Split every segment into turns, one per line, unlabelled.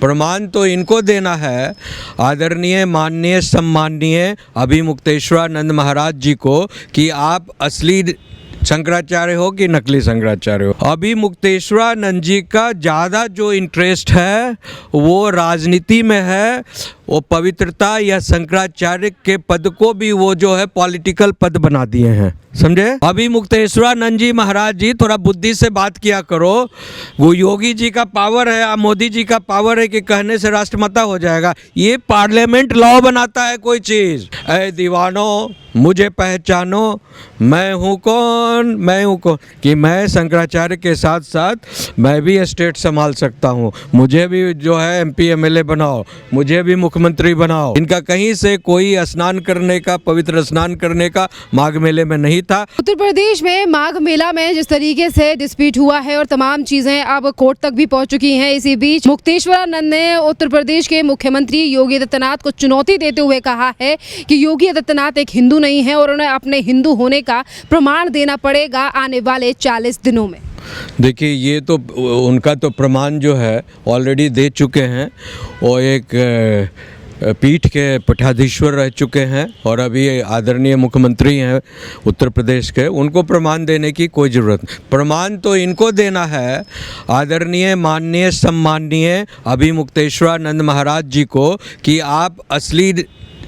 प्रमाण तो इनको देना है, आदरणीय माननीय सम्माननीय अभिमुक्तेश्वरानंद महाराज जी को, कि आप असली शंकराचार्य हो कि नकली शंकराचार्य हो। अभिमुक्तेश्वरानंद जी का ज़्यादा जो इंटरेस्ट है वो राजनीति में है, वो पवित्रता या शंकराचार्य के पद को भी वो जो है पॉलिटिकल पद बना दिए हैं, समझे। अभिमुक्तेश्वरानंद जी महाराज जी, थोड़ा बुद्धि से बात किया करो। वो योगी जी का पावर है, मोदी जी का पावर है कि कहने से राष्ट्रमाता हो जाएगा। ये पार्लियामेंट लॉ बनाता है कोई चीज़। ऐ दीवानों मुझे पहचानो, मैं हूँ कौन, मैं हूँ कौन, कि मैं शंकराचार्य के साथ साथ मैं भी स्टेट संभाल सकता हूँ, मुझे भी जो है MP MLA बनाओ, मुझे भी मुख्यमंत्री बनाओ। इनका कहीं से कोई स्नान करने का, पवित्र स्नान करने का माघ मेले में नहीं था।
उत्तर प्रदेश में माघ मेला में जिस तरीके से डिस्प्यूट हुआ है और तमाम चीजें अब कोर्ट तक भी पहुंच चुकी हैं, इसी बीच मुक्तेश्वरानंद ने उत्तर प्रदेश के मुख्यमंत्री योगी आदित्यनाथ को चुनौती देते हुए कहा है कि योगी आदित्यनाथ एक हिंदू नहीं है और उन्हें अपने हिंदू होने का प्रमाण देना पड़ेगा आने वाले 40 दिनों में।
देखिए, ये तो उनका तो प्रमाण जो है ऑलरेडी दे चुके हैं। वो एक पीठ के पीठाधीश्वर रह चुके हैं और अभी आदरणीय मुख्यमंत्री हैं उत्तर प्रदेश के, उनको प्रमाण देने की कोई ज़रूरत नहीं। प्रमाण तो इनको देना है, आदरणीय माननीय सम्माननीय अभिमुक्तेश्वरानंद महाराज जी को, कि आप असली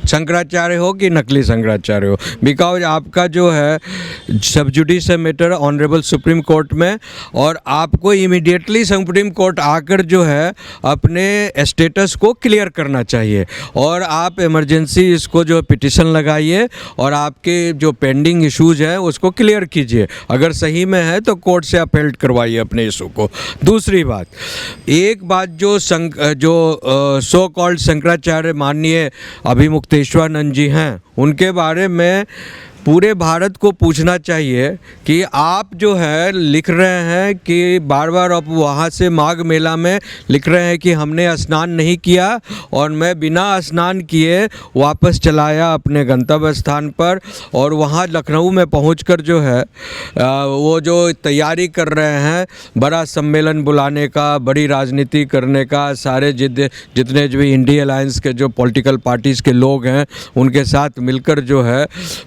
शंकराचार्य हो कि नकली शंकराचार्य हो। बिकॉज आपका जो है सब जुडिस मैटर ऑनरेबल सुप्रीम कोर्ट में, और आपको इमीडिएटली सुप्रीम कोर्ट आकर जो है अपने स्टेटस को क्लियर करना चाहिए, और आप इमरजेंसी इसको जो पिटिशन लगाइए और आपके जो पेंडिंग इश्यूज हैं उसको क्लियर कीजिए। अगर सही में है तो कोर्ट से अपील करवाइए अपने इशू को। दूसरी बात, एक बात जो सो कॉल्ड शंकराचार्य माननीय अभिमुक्तेश्वरानंद जी हैं, उनके बारे में पूरे भारत को पूछना चाहिए कि आप जो है लिख रहे हैं कि बार बार आप वहाँ से माघ मेला में लिख रहे हैं कि हमने स्नान नहीं किया और मैं बिना स्नान किए वापस चला आया अपने गंतव्य स्थान पर, और वहाँ लखनऊ में पहुंचकर जो है वो जो तैयारी कर रहे हैं बड़ा सम्मेलन बुलाने का, बड़ी राजनीति करने का, सारे जितने भी इंडिया अलायंस के जो पॉलिटिकल पार्टीज़ के लोग हैं उनके साथ मिलकर जो है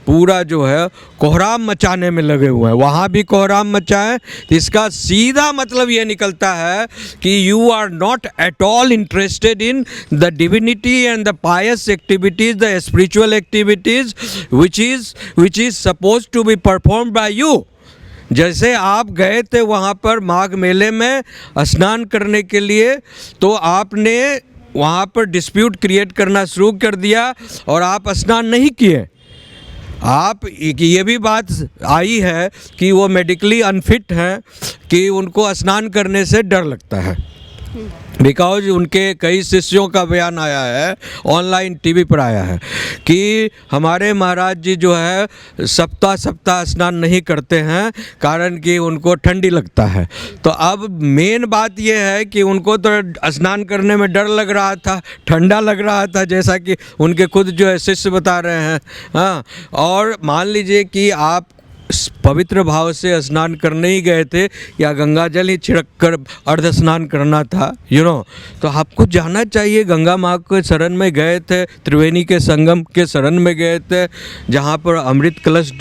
पूरा जो है कोहराम मचाने में लगे हुए हैं। वहाँ भी कोहराम मचाएं, तो इसका सीधा मतलब ये निकलता है कि you are not at all interested in the divinity and the pious activities, the spiritual activities which is suppose to be perform by you. जैसे आप गए थे वहाँ पर माघ मेले में स्नान करने के लिए, तो आपने वहाँ पर डिस्प्यूट क्रिएट करना शुरू कर दिया और आप स्नान नहीं किए। आप ये भी बात आई है कि वो मेडिकली अनफिट हैं, कि उनको स्नान करने से डर लगता है। बिकॉज उनके कई शिष्यों का बयान आया है, ऑनलाइन टीवी पर आया है, कि हमारे महाराज जी जो है सप्ताह स्नान नहीं करते हैं कारण कि उनको ठंडी लगता है। तो अब मेन बात यह है कि उनको तो स्नान करने में डर लग रहा था, ठंडा लग रहा था, जैसा कि उनके खुद जो है शिष्य बता रहे हैं। हाँ, और मान लीजिए कि आप पवित्र भाव से स्नान करने ही गए थे या गंगा जल ही छिड़क कर अर्ध स्नान करना था, तो आपको जाना चाहिए। गंगा माँ के शरण में गए थे, त्रिवेणी के संगम के शरण में गए थे, जहाँ पर अमृत कलश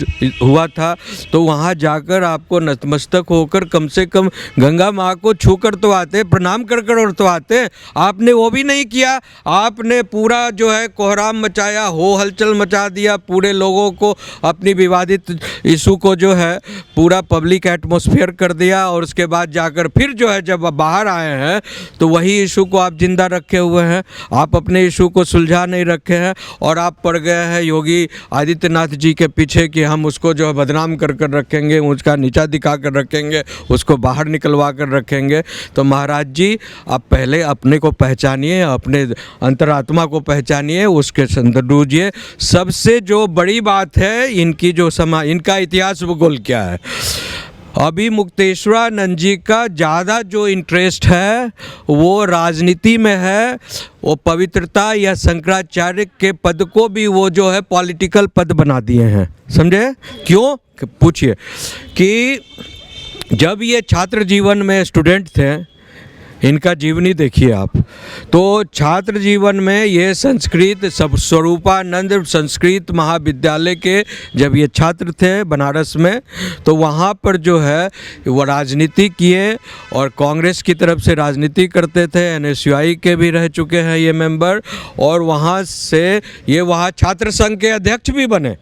हुआ था, तो वहाँ जाकर आपको नतमस्तक होकर कम से कम गंगा माँ को छू कर तो आते, प्रणाम कर और तो आते। आपने वो भी नहीं किया। आपने पूरा जो है कोहराम मचाया, हो हलचल मचा दिया, पूरे लोगों को अपनी विवादित इशू को जो है पूरा पब्लिक एटमॉस्फेयर कर दिया, और उसके बाद जाकर फिर जो है जब बाहर आए हैं तो वही इशू को आप जिंदा रखे हुए हैं। आप अपने इशू को सुलझा नहीं रखे हैं और आप पड़ गए हैं योगी आदित्यनाथ जी के पीछे कि हम उसको जो है बदनाम कर रखेंगे, उसका नीचा दिखा कर रखेंगे, उसको बाहर निकलवा कर रखेंगे। तो महाराज जी, आप पहले अपने को पहचानिए, अपने अंतरात्मा को पहचानिए, उसके संदर्भ डूजिए। सबसे जो बड़ी बात है इनका इतिहास भूगोल क्या है। अभिमुक्तेश्वरानंद जी का ज़्यादा जो इंटरेस्ट है वो राजनीति में है, वो पवित्रता या शंकराचार्य के पद को भी वो जो है पॉलिटिकल पद बना दिए हैं, समझे। क्यों, पूछिए कि जब ये छात्र जीवन में स्टूडेंट थे, इनका जीवनी देखिए आप। तो छात्र जीवन में ये संस्कृत स्वरूपानंद संस्कृत महाविद्यालय के जब ये छात्र थे बनारस में, तो वहाँ पर जो है वो राजनीति किए और कांग्रेस की तरफ से राजनीति करते थे। NSUI के भी रह चुके हैं ये मेंबर, और वहाँ से ये वहाँ छात्र संघ के अध्यक्ष भी बने,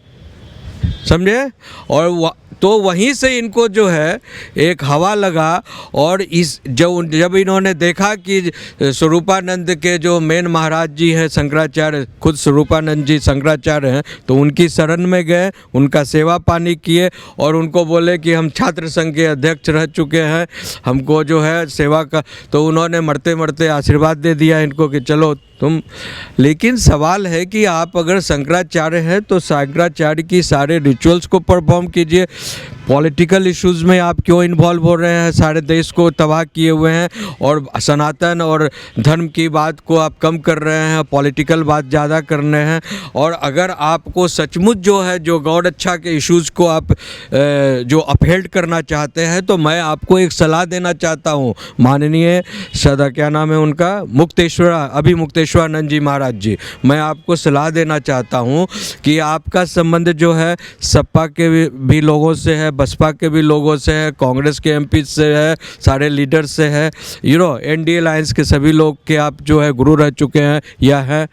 समझे। और तो वहीं से इनको जो है एक हवा लगा, और इस जब इन्होंने देखा कि स्वरूपानंद के जो मेन महाराज जी हैं शंकराचार्य, खुद स्वरूपानंद जी शंकराचार्य हैं, तो उनकी शरण में गए, उनका सेवा पानी किए और उनको बोले कि हम छात्र संघ के अध्यक्ष रह चुके हैं, हमको जो है सेवा का, तो उन्होंने मरते मरते आशीर्वाद दे दिया इनको कि चलो तुम। लेकिन सवाल है कि आप अगर शंकराचार्य हैं तो शंकराचार्य की सारे रिचुअल्स को परफॉर्म कीजिए। पॉलिटिकल इश्यूज़ में आप क्यों इन्वॉल्व हो रहे हैं? सारे देश को तबाह किए हुए हैं और सनातन और धर्म की बात को आप कम कर रहे हैं, पॉलिटिकल बात ज़्यादा करने हैं। और अगर आपको सचमुच जो है जो गौ रक्षा के इश्यूज़ को आप जो अपहेल्ड करना चाहते हैं, तो मैं आपको एक सलाह देना चाहता हूँ। माननीय सदा क्या नाम है उनका, अभी मुक्तेश्वरानंद जी महाराज जी, मैं आपको सलाह देना चाहता हूँ कि आपका संबंध जो है सपा के भी लोगों से है, बसपा के भी लोगों से है, कांग्रेस के MP से है, सारे लीडर से है, NDA अलायंस के सभी लोग के आप जो है गुरु रह चुके हैं या हैं।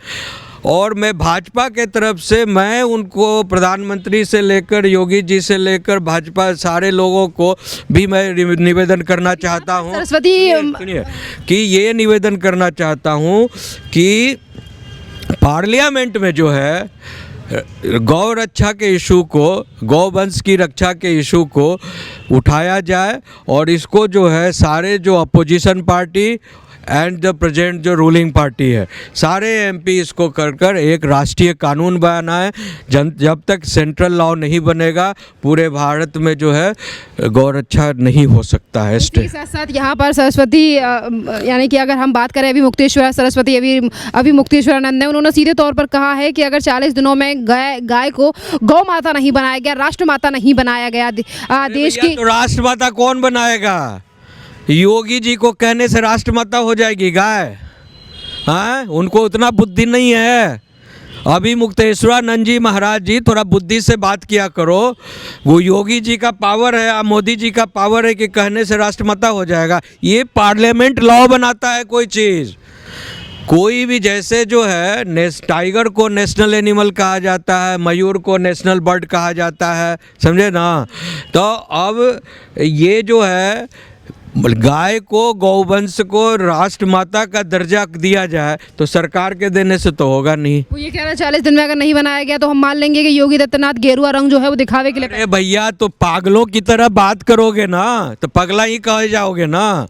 और मैं भाजपा के तरफ से मैं उनको प्रधानमंत्री से लेकर योगी जी से लेकर भाजपा सारे लोगों को भी मैं निवेदन करना चाहता हूँ,
सरस्वती
सुनिए, कि ये निवेदन करना चाहता हूँ कि पार्लियामेंट में जो है गौ रक्षा के इशू को, गौवंश की रक्षा के इशू को उठाया जाए, और इसको जो है सारे जो opposition party and the present जो रूलिंग पार्टी है, सारे MP इसको कर एक राष्ट्रीय कानून बनाए। जब तक सेंट्रल लॉ नहीं बनेगा पूरे भारत में जो है गौ रक्षा नहीं हो सकता है।
इसके साथ साथ यहाँ पर सरस्वती यानी कि अगर हम बात करें अभी मुक्तेश्वरानंद ने उन्होंने सीधे तौर पर कहा है कि अगर 40 दिनों में गाय को गौ माता नहीं बनाया गया, राष्ट्र माता नहीं बनाया गया देश की,
तो राष्ट्र माता कौन बनाएगा? योगी जी को कहने से राष्ट्रमाता हो जाएगी गाय? हाँ, उनको उतना बुद्धि नहीं है। अभी मुक्तेश्वरानंद जी महाराज जी, थोड़ा बुद्धि से बात किया करो। वो योगी जी का पावर है, मोदी जी का पावर है कि कहने से राष्ट्रमाता हो जाएगा। ये पार्लियामेंट लॉ बनाता है कोई चीज़। कोई भी, जैसे जो है टाइगर को नेशनल एनिमल कहा जाता है, मयूर को नेशनल बर्ड कहा जाता है, समझे ना। तो अब ये जो है गाय को, गौवंश को राष्ट्रमाता का दर्जा दिया जाए, तो सरकार के देने से तो होगा नहीं।
वो ये कह रहा है 40 दिन में अगर नहीं बनाया गया तो हम मान लेंगे कि योगी आदित्यनाथ गेरुआ रंग जो है वो दिखावे के लिए।
अरे भैया, तो पागलों की तरह बात करोगे ना तो पगला ही कहे जाओगे ना।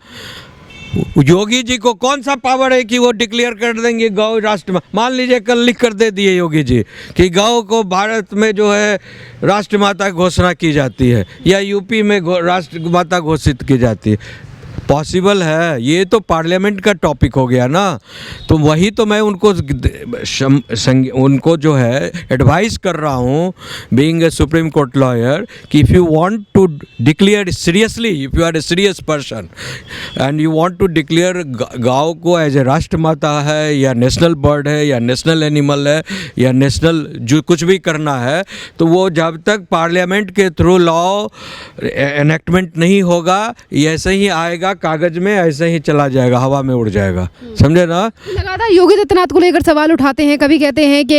योगी जी को कौन सा पावर है कि वो डिक्लेयर कर देंगे गौ राष्ट्र? मान लीजिए कल लिख कर दे दिए योगी जी कि गौ को भारत में जो है राष्ट्रमाता घोषणा की जाती है, या UP में राष्ट्रमाता घोषित की जाती है। पॉसिबल है? ये तो पार्लियामेंट का टॉपिक हो गया ना। तो वही तो मैं उनको जो है एडवाइस कर रहा हूँ, being a Supreme Court lawyer, कि if you want to declare seriously, if you are a serious person and you want to declare गाँव को एज ए राष्ट्रमाता है, या नेशनल बर्ड है, या नेशनल एनिमल है, या नेशनल जो कुछ भी करना है, तो वो जब तक पार्लियामेंट के थ्रू लॉ एनेक्टमेंट नहीं होगा, ऐसे ही आएगा कागज में, ऐसे ही चला जाएगा, हवा में उड़ जाएगा, समझे ना।
लगातार योगी आदित्यनाथ को लेकर सवाल उठाते हैं। कभी कहते हैं कि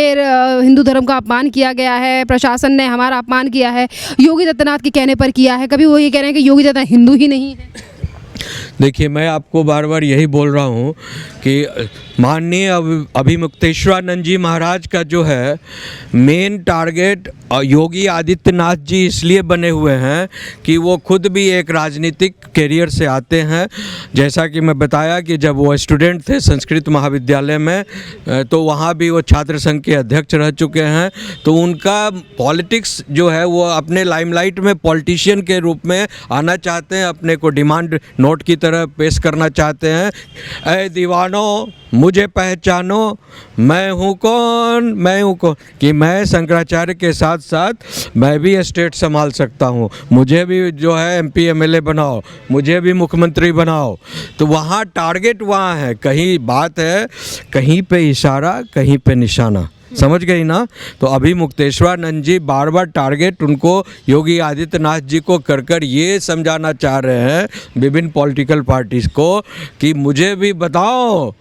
हिंदू धर्म का अपमान किया गया है, प्रशासन ने हमारा अपमान किया है, योगी आदित्यनाथ के कहने पर किया है। कभी वो ये कह रहे हैं कि योगी आदित्यनाथ हिंदू ही नहीं है।
देखिए, मैं आपको बार बार यही बोल रहा हूँ कि माननीय अभी मुक्तेश्वरानंद जी महाराज का जो है मेन टारगेट योगी आदित्यनाथ जी इसलिए बने हुए हैं कि वो खुद भी एक राजनीतिक कैरियर से आते हैं। जैसा कि मैं बताया कि जब वो स्टूडेंट थे संस्कृत महाविद्यालय में, तो वहाँ भी वो छात्र संघ के अध्यक्ष रह चुके हैं। तो उनका पॉलिटिक्स जो है वो अपने लाइमलाइट में पॉलिटिशियन के रूप में आना चाहते हैं, अपने को डिमांड नोट की तरह पेश करना चाहते हैं। ऐ दीवानों मुझे पहचानो, मैं हूँ कौन, मैं हूँ कौन, कि मैं शंकराचार्य के साथ साथ मैं भी स्टेट संभाल सकता हूँ, मुझे भी जो है एमपी एमएलए बनाओ, मुझे भी मुख्यमंत्री बनाओ। तो वहाँ टारगेट वहाँ है, कहीं बात है कहीं पे इशारा कहीं पे निशाना, समझ गई ना। तो अभी मुक्तेश्वरानंद जी बार बार टारगेट उनको योगी आदित्यनाथ जी को कर ये समझाना चाह रहे हैं विभिन्न पॉलिटिकल पार्टीज़ को कि मुझे भी बताओ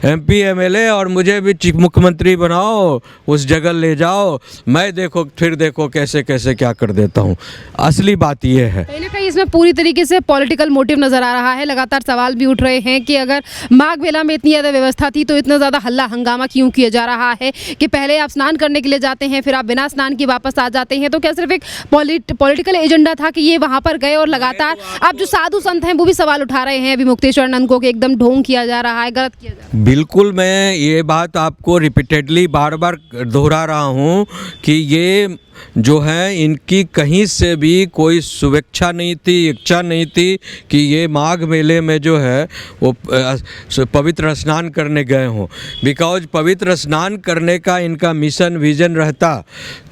एमपी एमएलए और मुझे भी चीफ मुख्यमंत्री बनाओ, उस जगह ले जाओ, मैं फिर देखो कैसे कैसे क्या कर देता हूँ। असली बात ये है,
कहीं ना कहीं इसमें पूरी तरीके से पॉलिटिकल मोटिव नजर आ रहा है। लगातार सवाल भी उठ रहे हैं कि अगर माघ मेला में इतनी ज़्यादा व्यवस्था थी तो इतना ज़्यादा हल्ला हंगामा क्यों किया जा रहा है कि पहले आप स्नान करने के लिए जाते हैं, फिर आप बिना स्नान के वापस आ जाते हैं। तो क्या सिर्फ एक पॉलिटिकल एजेंडा था कि ये वहाँ पर गए? और लगातार आप जो साधु संत हैं वो भी सवाल उठा रहे हैं अभी मुक्तेश्वरानंद को कि एकदम ढोंग किया जा रहा है, गलत किया जा रहा है।
बिल्कुल, मैं ये बात आपको रिपीटेडली बार बार दोहरा रहा हूँ कि ये जो है इनकी कहीं से भी कोई शुभेच्छा नहीं थी, इच्छा नहीं थी कि ये माघ मेले में जो है वो पवित्र स्नान करने गए हों। बिकॉज पवित्र स्नान करने का इनका मिशन विजन रहता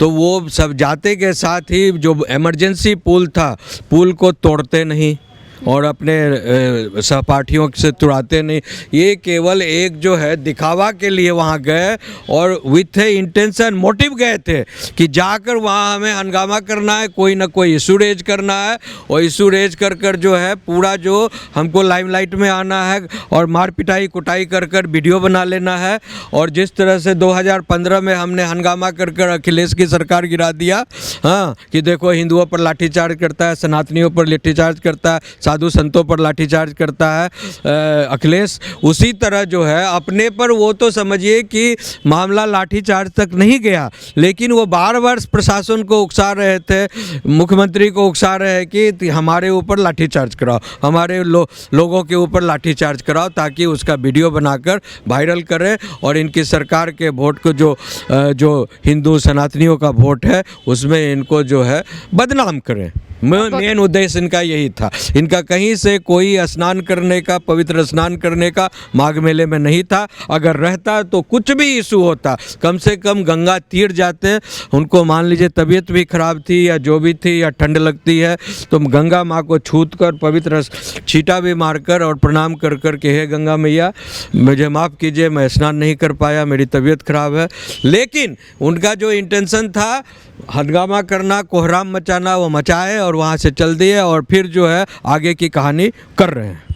तो वो सब जाते के साथ ही जो इमरजेंसी पुल था, पुल को तोड़ते नहीं और अपने सहपाठियों से तुड़ाते नहीं। ये केवल एक जो है दिखावा के लिए वहाँ गए और विथ ए इंटेंशन मोटिव गए थे कि जाकर वहाँ हमें हंगामा करना है, कोई ना कोई इशू रेज करना है और इशू रेज कर जो है पूरा जो हमको लाइमलाइट में आना है और मार पिटाई कुटाई कर वीडियो बना लेना है। और जिस तरह से 2015 में हमने हंगामा कर अखिलेश की सरकार गिरा दिया, हाँ, कि देखो हिंदुओं पर लाठीचार्ज करता है, सनातनियों पर लाठीचार्ज करता है, साधु संतों पर लाठीचार्ज करता है अखिलेश, उसी तरह जो है अपने पर वो तो समझिए कि मामला लाठीचार्ज तक नहीं गया, लेकिन वो बार बार प्रशासन को उकसा रहे थे, मुख्यमंत्री को उकसा रहे हैं कि हमारे ऊपर लाठीचार्ज कराओ, हमारे लोगों के ऊपर लाठीचार्ज कराओ, ताकि उसका वीडियो बनाकर वायरल करें और इनकी सरकार के वोट को जो हिंदू सनातनियों का वोट है उसमें इनको जो है बदनाम करें। मेन उद्देश्य इनका यही था। इनका कहीं से कोई स्नान करने का, पवित्र स्नान करने का माघ मेले में नहीं था। अगर रहता तो कुछ भी इशू होता, कम से कम गंगा तीर जाते। उनको मान लीजिए तबीयत भी खराब थी या जो भी थी या ठंड लगती है तो गंगा माँ को छूत कर पवित्र छींटा भी मारकर और प्रणाम कर के हे गंगा मैया मुझे माफ़ कीजिए, मैं स्नान नहीं कर पाया, मेरी तबीयत खराब है। लेकिन उनका जो इंटेंशन था हंगामा करना, कोहराम मचाना, वो मचाए और वहाँ से चल दिए और फिर जो है आगे की कहानी कर रहे हैं।